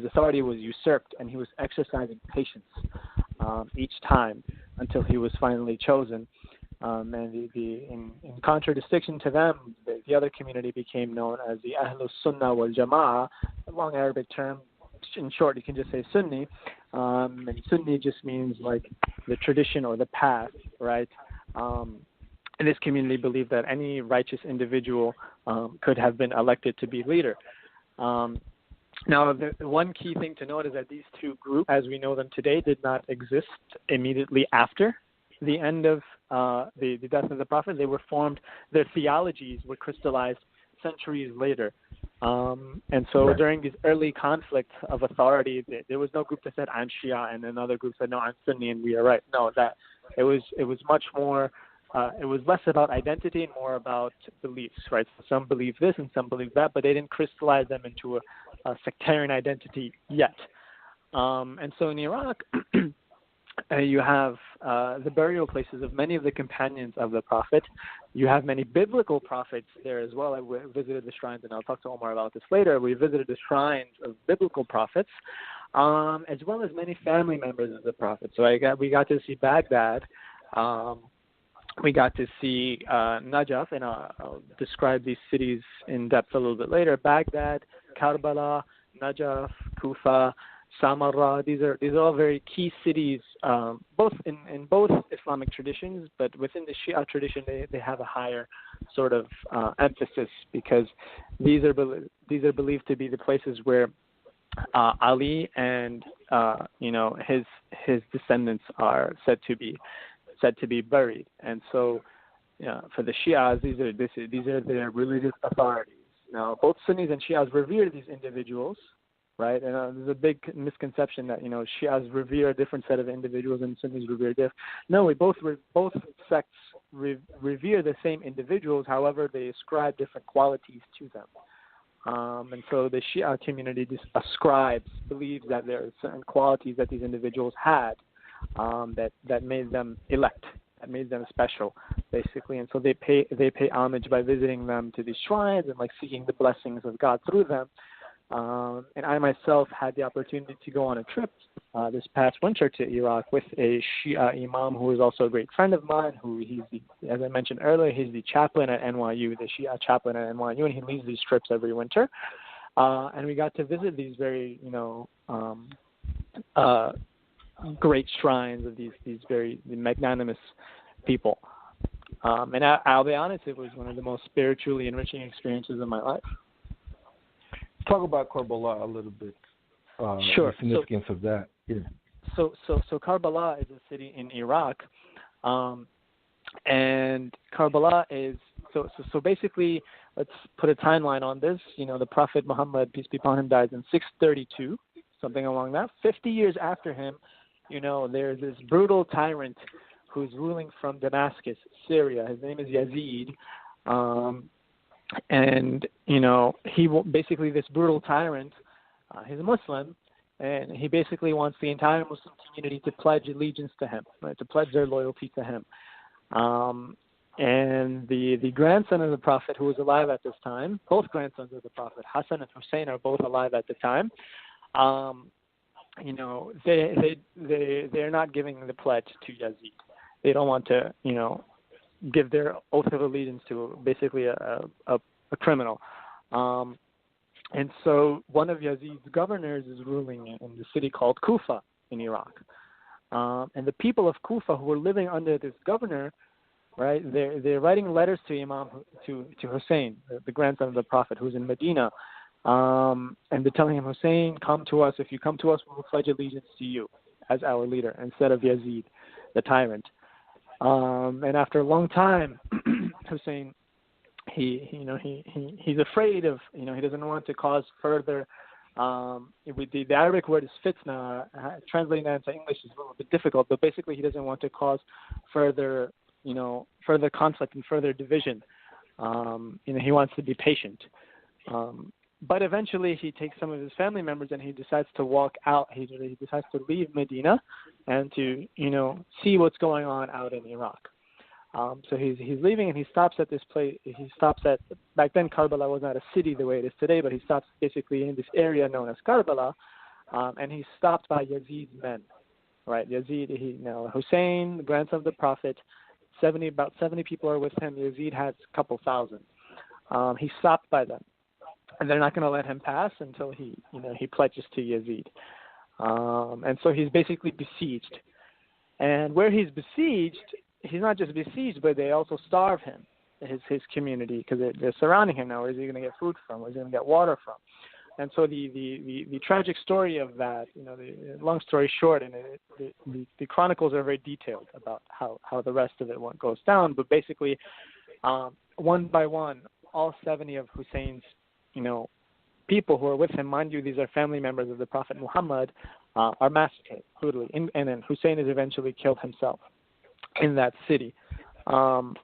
authority was usurped, and he was exercising patience each time until he was finally chosen. And in contradistinction to them, the other community became known as the Ahlus Sunnah wal Jama'ah, a long Arabic term. In short, you can just say Sunni, and Sunni just means like the tradition or the path, right? And this community believed that any righteous individual could have been elected to be leader. Now, the one key thing to note is that these two groups, as we know them today, did not exist immediately after the end of the death of the Prophet. They were formed, their theologies were crystallized centuries later. And so during these early conflicts of authority, there was no group that said, I'm Shia, and another group said, no, I'm Sunni, and we are right. No, that it was much more, it was less about identity and more about beliefs, right? So some believe this and some believe that, but they didn't crystallize them into a sectarian identity yet. And so in Iraq, you have the burial places of many of the companions of the Prophet. You have many biblical prophets there as well. I visited the shrines, and I'll talk to Omar about this later. We visited the shrines of biblical prophets, as well as many family members of the Prophet. So we got to see Baghdad. We got to see Najaf, and I'll describe these cities in depth a little bit later. Baghdad, Karbala, Najaf, Kufa, Samarra. These are all very key cities, both in both Islamic traditions, but within the Shia tradition, they have a higher sort of emphasis, because these are believed to be the places where Ali and his descendants are said to be buried. And so, for the Shias, these are their religious authorities. Now, both Sunnis and Shias revere these individuals, right? And there's a big misconception that Shias revere a different set of individuals and Sunnis revere different. No, both sects revere the same individuals. However, they ascribe different qualities to them. And so the Shia community believes that there are certain qualities that these individuals had that made them elect, that made them special, basically. And so they pay homage by visiting them to these shrines and like seeking the blessings of God through them. And I myself had the opportunity to go on a trip this past winter to Iraq with a Shia imam who is also a great friend of mine. As I mentioned earlier, he's the chaplain at NYU, the Shia chaplain at NYU, and he leads these trips every winter. And we got to visit these very, great shrines of these very magnanimous people. And I'll be honest, it was one of the most spiritually enriching experiences of my life. Talk about Karbala a little bit. Sure. The significance of that. Yeah. So Karbala is a city in Iraq, and Karbala is so basically. Let's put a timeline on this. The Prophet Muhammad, peace be upon him, dies in 632, something along that. 50 years after him, there's this brutal tyrant who's ruling from Damascus, Syria. His name is Yazid. And, he basically, this brutal tyrant, he's a Muslim, and he basically wants the entire Muslim community to pledge allegiance to him, right, to pledge their loyalty to him. And the grandson of the Prophet, who was alive at this time, both grandsons of the Prophet, Hassan and Hussein, are both alive at the time. They're not giving the pledge to Yazid. They don't want to, give their oath of allegiance to basically a criminal. And so one of Yazid's governors is ruling in the city called Kufa in Iraq. And the people of Kufa who were living under this governor, right, they're writing letters to to Hussein, the grandson of the Prophet, who's in Medina. And they're telling him, Hussein, come to us. If you come to us, we will pledge allegiance to you as our leader instead of Yazid, the tyrant. And after a long time, Hussein, he's afraid of, he doesn't want to cause further. The Arabic word is fitna. Translating that into English is a little bit difficult, but basically he doesn't want to cause further conflict and further division. He wants to be patient. But eventually he takes some of his family members and he decides to walk out. He decides to leave Medina and to, see what's going on out in Iraq. So he's leaving and he stops at this place. Back then Karbala was not a city the way it is today, but he stops basically in this area known as Karbala. And he's stopped by Yazid's men, right? Hussein, the grandson of the Prophet, about 70 people are with him. Yazid has a couple thousand. He's stopped by them. And they're not going to let him pass until he pledges to Yazid. And so he's basically besieged. And where he's besieged, he's not just besieged, but they also starve him, his community, because they're surrounding him now. Where is he going to get food from? Where is he going to get water from? And so the tragic story of that, the long story short, and the chronicles are very detailed about how the rest of it goes down. But basically, one by one, all 70 of Hussein's people who are with him, mind you, these are family members of the Prophet Muhammad, are massacred brutally. And then Hussein is eventually killed himself in that city. And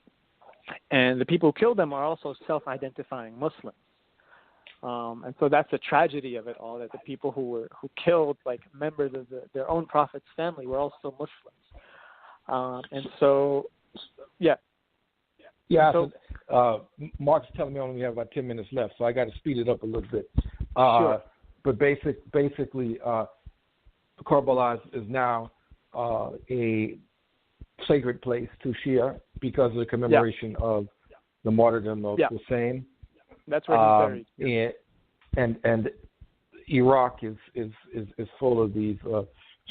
the people who killed them are also self-identifying Muslims. And so that's the tragedy of it all, that the people who killed like members of their own Prophet's family were also Muslims. And so, yeah. Yeah, so, Mark's telling me we have about 10 minutes left, so I got to speed it up a little bit. Sure. But basically, Karbala is now a sacred place to Shia because of the commemoration of the martyrdom of Hussein. That's where he's buried. And Iraq is full of these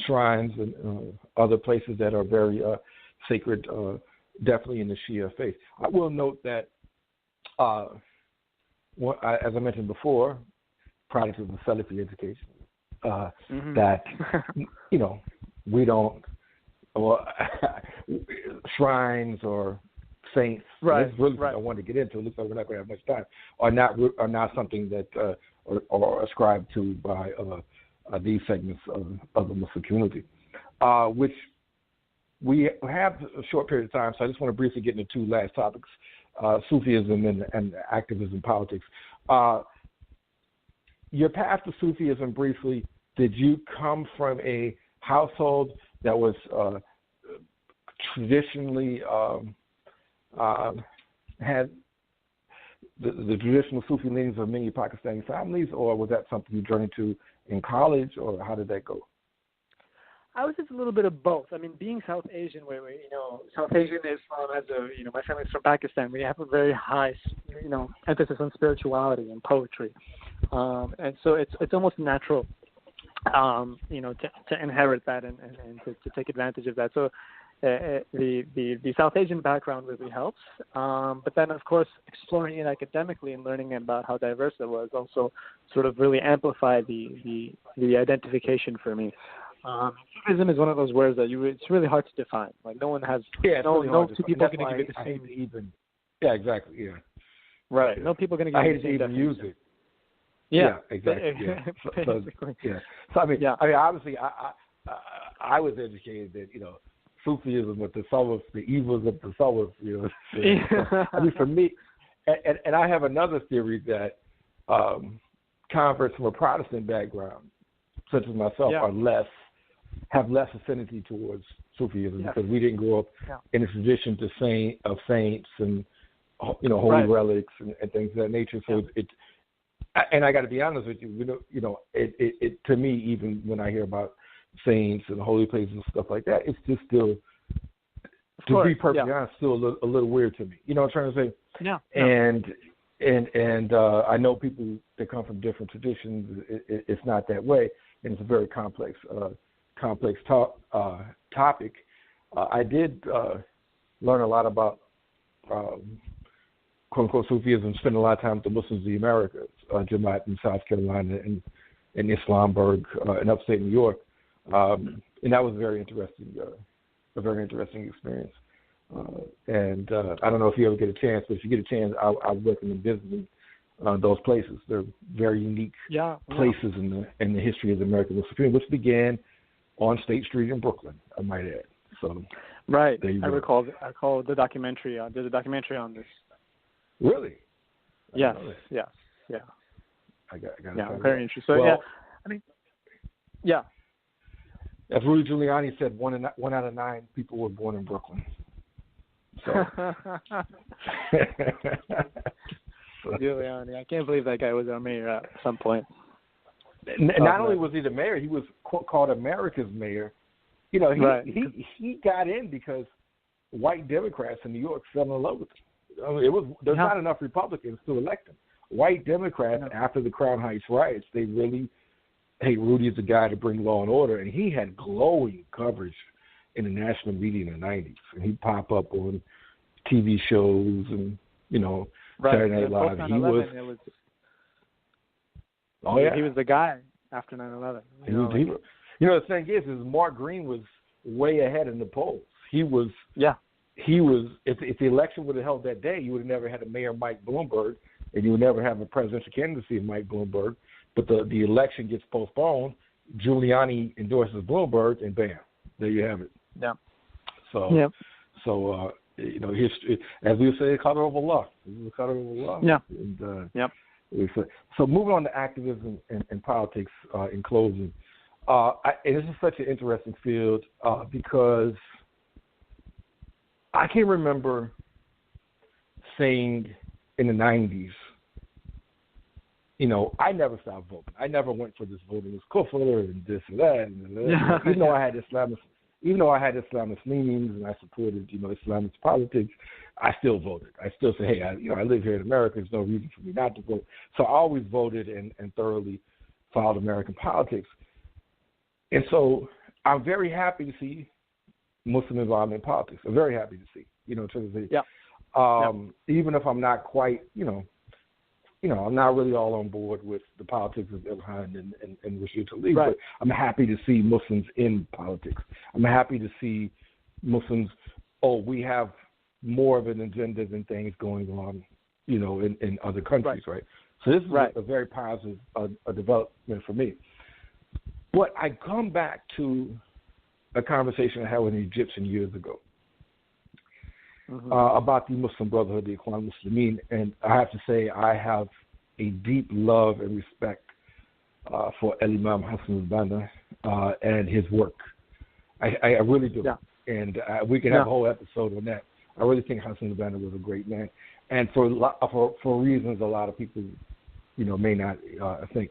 shrines and other places that are very sacred. Definitely in the Shia faith. I will note that, as I mentioned before, prior to the Salafi education, that we don't, shrines or saints. Right. This really I want to get into. It looks like we're not going to have much time. Are not something that or ascribed to by these segments of the Muslim community, which we have a short period of time, so I just want to briefly get into two last topics, Sufism and activism politics. Your path to Sufism, briefly, did you come from a household that was traditionally had the traditional Sufi leanings of many Pakistani families, or was that something you journeyed to in college, or how did that go? I was just a little bit of both. I mean, being South Asian, where South Asian Islam has my family's from Pakistan. We have a very high, emphasis on spirituality and poetry, and so it's almost natural, to inherit that and to take advantage of that. So the South Asian background really helps. But then, of course, exploring it academically and learning about how diverse it was also sort of really amplified the identification for me. Sufism is one of those words that it's really hard to define. Like no one has, no two people are going to give it the same. Even, yeah, exactly, yeah. Right. No people are going to give it the same. I hate to even use it. Yeah, exactly. Yeah. Basically. So I mean, obviously, I was educated that Sufism with the evils of the Tasawwuf. I mean, for me, and I have another theory that converts from a Protestant background, such as myself, have less affinity towards Sufism because we didn't grow up in a tradition of saints and holy relics and things of that nature. So and I got to be honest with you, it to me, even when I hear about saints and holy places and stuff like that, it's just still, to be perfectly honest, still a little weird to me. You know what I'm trying to say? Yeah. And I know people that come from different traditions. It's not that way, and it's a very complex topic. I did learn a lot about quote-unquote Sufism, spend a lot of time with the Muslims of the Americas, Jamaat in South Carolina and in Islamburg in upstate New York. And that was a very interesting experience. And I don't know if you ever get a chance, but if you get a chance, I would recommend visiting those places. They're very unique places in the history of the American Muslim community, which began on State Street in Brooklyn, I might add. So, right. I recall the documentary. There's a documentary on this. Really? Yes. I got very interesting. So as Rudy Giuliani said, 1 out of 9 people were born in Brooklyn. So. Giuliani, I can't believe that guy was our mayor at some point. Not only was he the mayor, he was called America's mayor. He got in because white Democrats in New York fell in love with him. I mean, there's not enough Republicans to elect him. White Democrats, after the Crown Heights riots, they really, hey, Rudy's the guy to bring law and order, and he had glowing coverage in the national media in the 90s. And he'd pop up on TV shows and, Saturday Night Live. He was the guy after 9/11. The thing is Mark Green was way ahead in the polls. He was, if the election would have held that day, you would have never had a mayor Mike Bloomberg, and you would never have a presidential candidacy of Mike Bloomberg. But the election gets postponed, Giuliani endorses Bloomberg, and bam, there you have it. Yeah. So history, as we would say, cut over luck. Yeah. And, So moving on to activism and politics in closing. And this is such an interesting field because I can remember saying in the 90s, I never stopped voting. I never went for this voting was kufr and this and that. Even though I had Islamist leanings and I supported, Islamist politics, I still voted. I still say, hey, I live here in America. There's no reason for me not to vote. So I always voted and thoroughly followed American politics. And so I'm very happy to see Muslim involvement in politics. I'm very happy to see, in terms of even if I'm not quite, I'm not really all on board with the politics of Ilhan and Rashid Tlaib, but I'm happy to see Muslims in politics. I'm happy to see Muslims, we have more of an agenda than things going on, in other countries, right? So this is a very positive development for me. But I come back to a conversation I had with an Egyptian years ago about the Muslim Brotherhood, the Ikhwan Muslimin, and I have to say I have a deep love and respect for Imam Hassan al-Banna and his work. I really do. Yeah. And we can have a whole episode on that. I really think Hassan al-Banna was a great man, and for reasons a lot of people, may not think.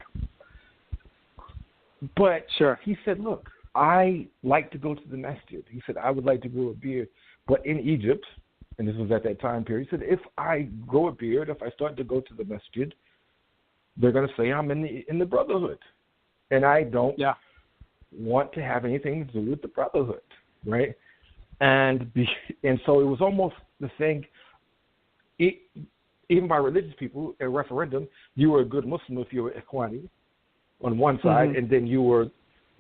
But he said, look, I like to go to the masjid. He said, I would like to grow a beard. But in Egypt, and this was at that time period, he said, if I grow a beard, if I start to go to the masjid, they're going to say I'm in the brotherhood. And I don't want to have anything to do with the brotherhood, right? And so it was almost the thing, even by religious people, a referendum, you were a good Muslim if you were Ikhwani on one side, and then you were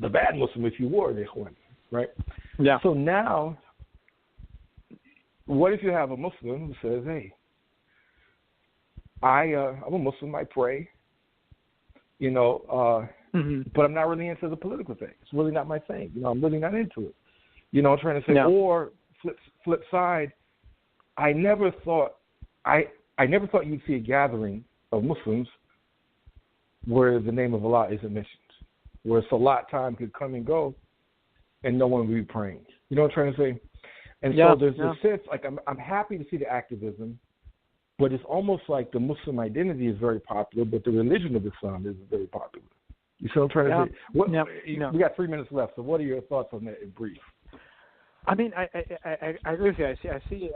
the bad Muslim if you were an Ikhwani, right? Yeah. So now, what if you have a Muslim who says, hey, I'm a Muslim, I pray, but I'm not really into the political thing. It's really not my thing. I'm really not into it. I'm trying to say, or flip side, I never thought you'd see a gathering of Muslims where the name of Allah isn't mentioned, where Salat time could come and go and no one would be praying. You know what I'm trying to say? And so there's this sense, like I'm happy to see the activism, but it's almost like the Muslim identity is very popular, but the religion of Islam isn't very popular. You see what I'm trying to say? We got 3 minutes left, so what are your thoughts on that in brief? I mean, I agree with you. I see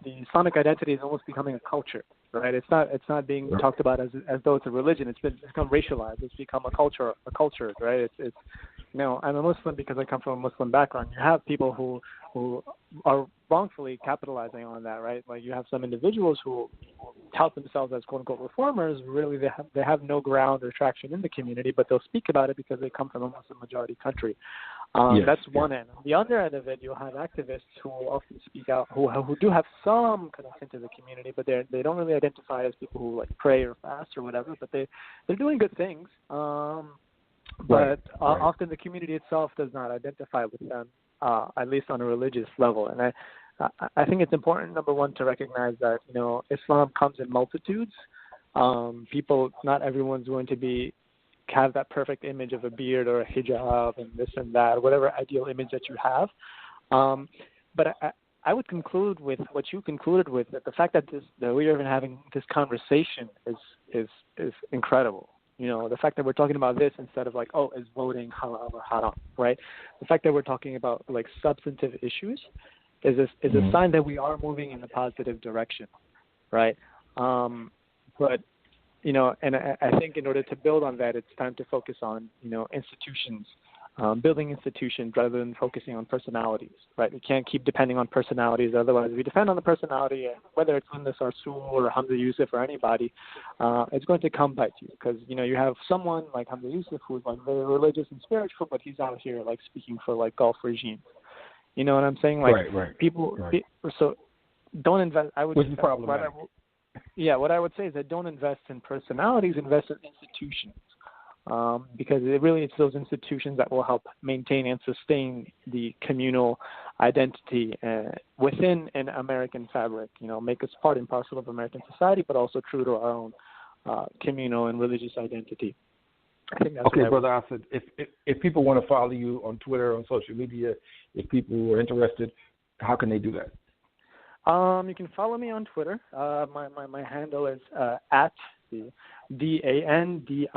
the Islamic identity is almost becoming a culture, right? It's not being talked about as though it's a religion. It's become racialized. It's become a culture, right? It's I'm a Muslim because I come from a Muslim background. You have people who are wrongfully capitalizing on that, right? Like you have some individuals who tout themselves as quote unquote reformers. Really, they have no ground or traction in the community, but they'll speak about it because they come from a Muslim majority country. That's one end. On the other end of it, you'll have activists who often speak out, who do have some connection to the community, but they don't really identify as people who like pray or fast or whatever. But they're doing good things. But often the community itself does not identify with them, at least on a religious level. And I think it's important, number one, to recognize that Islam comes in multitudes. Not everyone's going to have that perfect image of a beard or a hijab and this and that, whatever ideal image that you have. But I would conclude with what you concluded with, that the fact that we're even having this conversation is incredible. The fact that we're talking about this instead of like, is voting halal or haram, right? The fact that we're talking about like substantive issues is a sign that we are moving in a positive direction, right? But and I think in order to build on that, it's time to focus on, institutions, building institutions rather than focusing on personalities, right? We can't keep depending on personalities. Otherwise, if we depend on the personality, whether it's Linda Sarsoul or Hamza Yusuf or anybody, it's going to come bite you because, you have someone like Hamza Yusuf who's like very religious and spiritual, but he's out here like speaking for like Gulf regimes. You know what I'm saying? Like people, so don't invest. Which is problematic. What I would say is that don't invest in personalities, invest in institutions, because it's those institutions that will help maintain and sustain the communal identity within an American fabric, make us part and parcel of American society, but also true to our own communal and religious identity. I think that's okay, Brother Asad, if people want to follow you on Twitter, on social media, if people are interested, how can they do that? You can follow me on Twitter. My handle is at DANDIAASAD.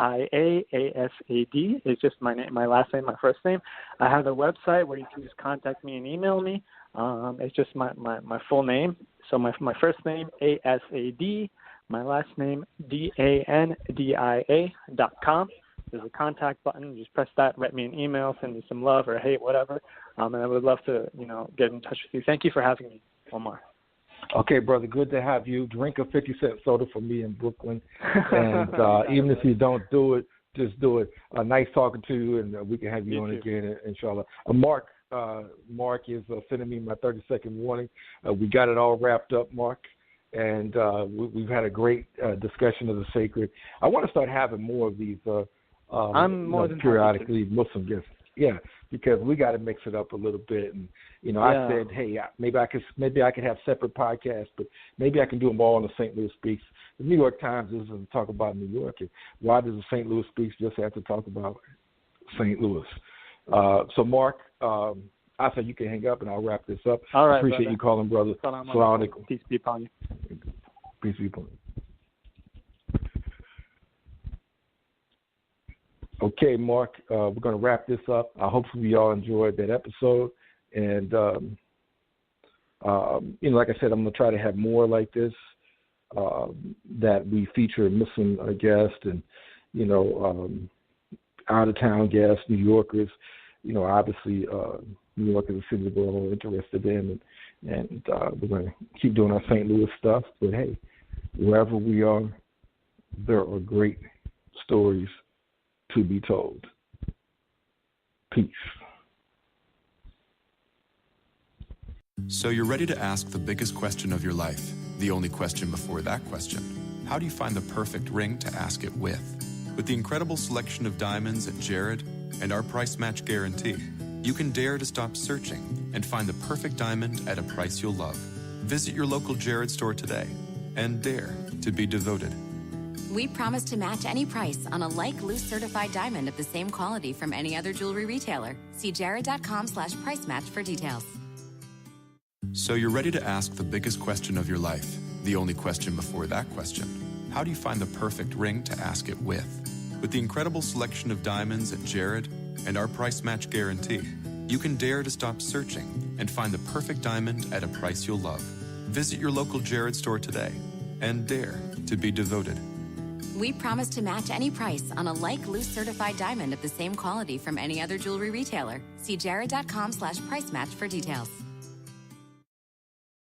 It's just my name, my last name, my first name. I have a website where you can just contact me and email me. It's just my full name. So my first name ASAD, my last name DANDIA.com. There's a contact button. Just press that, write me an email, send me some love or hate, whatever. And I would love to get in touch with you. Thank you for having me, Omar. Okay, brother, good to have you. Drink a 50-cent soda for me in Brooklyn. And even if you don't do it, just do it. Nice talking to you, and we can have you on again, inshallah. Mark is sending me my 30-second warning. We got it all wrapped up, Mark. and we've had a great discussion of the sacred. I want to start having more of these I'm more than periodically Muslim guests. Yeah, because we got to mix it up a little bit. And I said, hey, maybe I could have separate podcasts, but maybe I can do them all on the St. Louis Speaks. The New York Times doesn't talk about New York. And why does the St. Louis Speaks just have to talk about St. Louis? So, Mark, I said you can hang up, and I'll wrap this up. All right, appreciate brother. you calling, brother. Salaam alaikum. Peace be upon you. Peace be upon you. Okay, Mark, we're going to wrap this up. Hopefully you all enjoyed that episode. And, like I said, I'm going to try to have more like this, that we feature Muslim guests and, out-of-town guests, New Yorkers. Obviously New York is a city we're all interested in. And we're going to keep doing our St. Louis stuff. But, hey, wherever we are, there are great stories to be told. Peace. So you're ready to ask the biggest question of your life, the only question before that question. How do you find the perfect ring to ask it with? With the incredible selection of diamonds at Jared and our price match guarantee, you can dare to stop searching and find the perfect diamond at a price you'll love. Visit your local Jared store today and dare to be devoted. We promise to match any price on a like-loose certified diamond of the same quality from any other jewelry retailer. See jared.com/price match for details. So you're ready to ask the biggest question of your life, the only question before that question. How do you find the perfect ring to ask it with? With the incredible selection of diamonds at Jared and our price match guarantee, you can dare to stop searching and find the perfect diamond at a price you'll love. Visit your local Jared store today and dare to be devoted. We promise to match any price on a like-loose certified diamond of the same quality from any other jewelry retailer. See jared.com/price match for details.